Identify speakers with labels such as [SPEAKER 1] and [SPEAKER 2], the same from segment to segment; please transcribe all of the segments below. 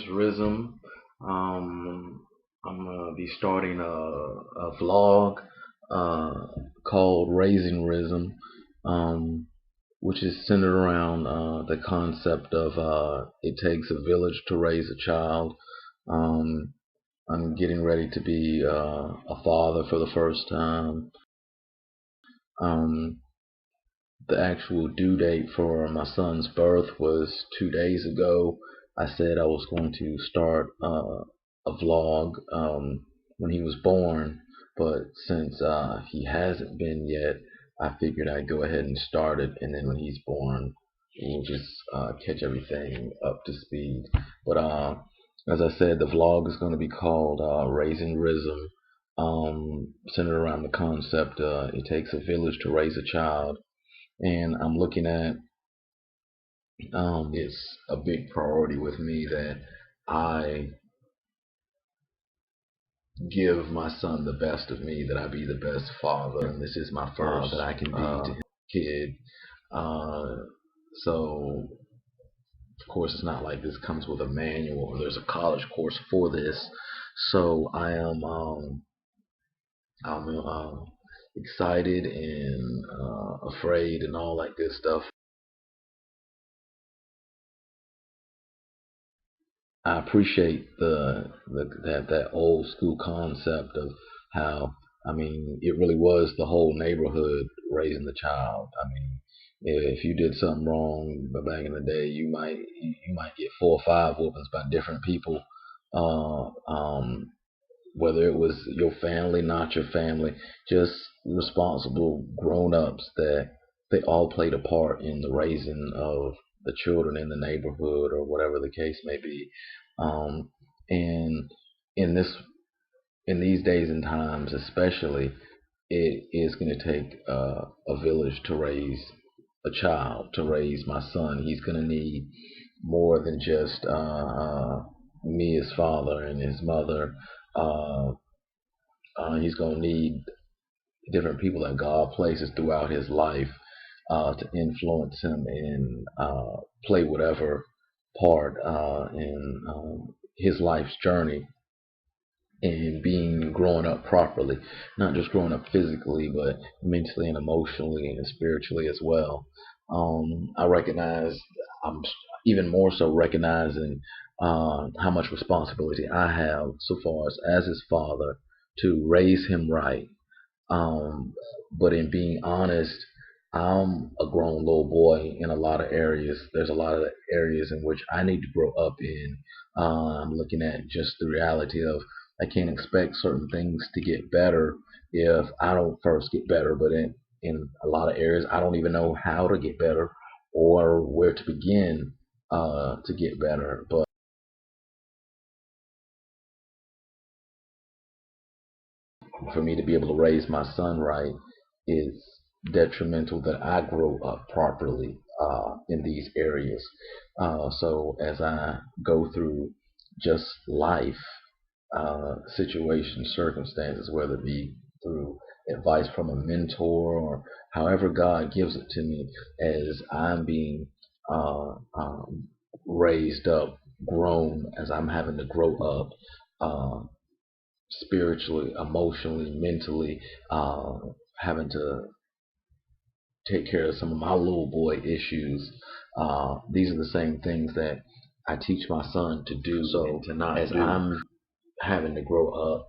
[SPEAKER 1] is Rizm. I'm gonna be starting a vlog uh, called Raising Rizm, which is centered around the concept of it takes a village to raise a child. Um, I'm getting ready to be a father for the first time. Um, the actual due date for my son's birth was 2 days ago. I said I was going to start a vlog when he was born, but since he hasn't been yet, I figured I'd go ahead and start it, and then when he's born, we'll just catch everything up to speed. But as I said, the vlog is going to be called Raising Rizm, centered around the concept it takes a village to raise a child. And I'm looking at it's a big priority with me that I give my son the best of me, that I be the best father, and this is my first that I can be to his kid. So of course it's not like this comes with a manual or there's a college course for this. So I'm excited and afraid and all that good stuff. I appreciate that old school concept of how, I mean, it really was the whole neighborhood raising the child. I mean, if you did something wrong back in the day, you might get 4 or 5 whoopings by different people, whether it was your family, not your family, just responsible grown-ups that they all played a part in the raising of the children in the neighborhood or whatever the case may be. Um, and in this in these days and times, especially, it is going to take a village to raise a child, to raise my son. He's going to need more than just me as father and his mother. Uh, he's going to need different people that God places throughout his life to influence him and play whatever part in his life's journey and being growing up properly, not just growing up physically, but mentally and emotionally and spiritually as well. I recognize, I'm even more so recognizing how much responsibility I have so far as his father to raise him right. But in being honest, I'm a grown little boy in a lot of areas. There's a lot of areas in which I need to grow up in. I'm looking at just the reality of I can't expect certain things to get better if I don't first get better. But in a lot of areas, I don't even know how to get better or where to begin to get better. But for me to be able to raise my son right is detrimental that I grow up properly in these areas. So as I go through just life, situations, circumstances, whether it be through advice from a mentor or however God gives it to me, as I'm being raised up, grown, as I'm having to grow up. Spiritually, emotionally, mentally, uh, having to take care of some of my little boy issues. These are the same things that I teach my son to do. So as I'm having to grow up,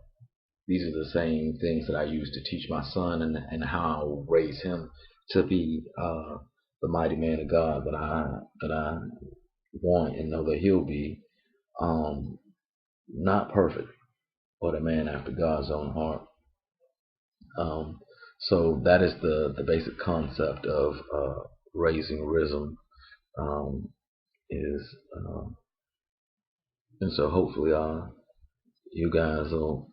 [SPEAKER 1] these are the same things that I use to teach my son and how I'll raise him to be the mighty man of God that I want and know that he'll be. Um, Not perfect, but a man after God's own heart. Um, so that is the basic concept of raising Rizm, um, is and so hopefully you guys will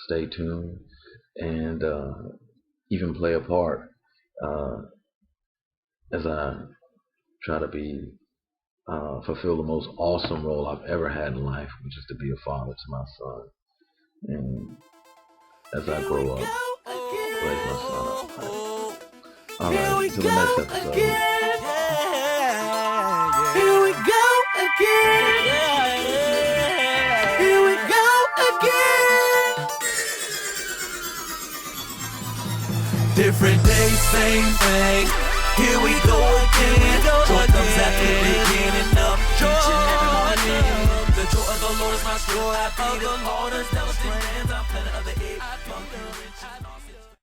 [SPEAKER 1] stay tuned and even play a part uh, as I try to be fulfill the most awesome role I've ever had in life, which is to be a father to my son. And as I grow up, raise my son up. Alright, until the next episode.
[SPEAKER 2] Here we go again. Different day, same thing. Here we go again. Joy comes at the beginning of each and every morning. The joy of the Lord is my strength. I feel the Lord is never stands. I'm planning of the 8.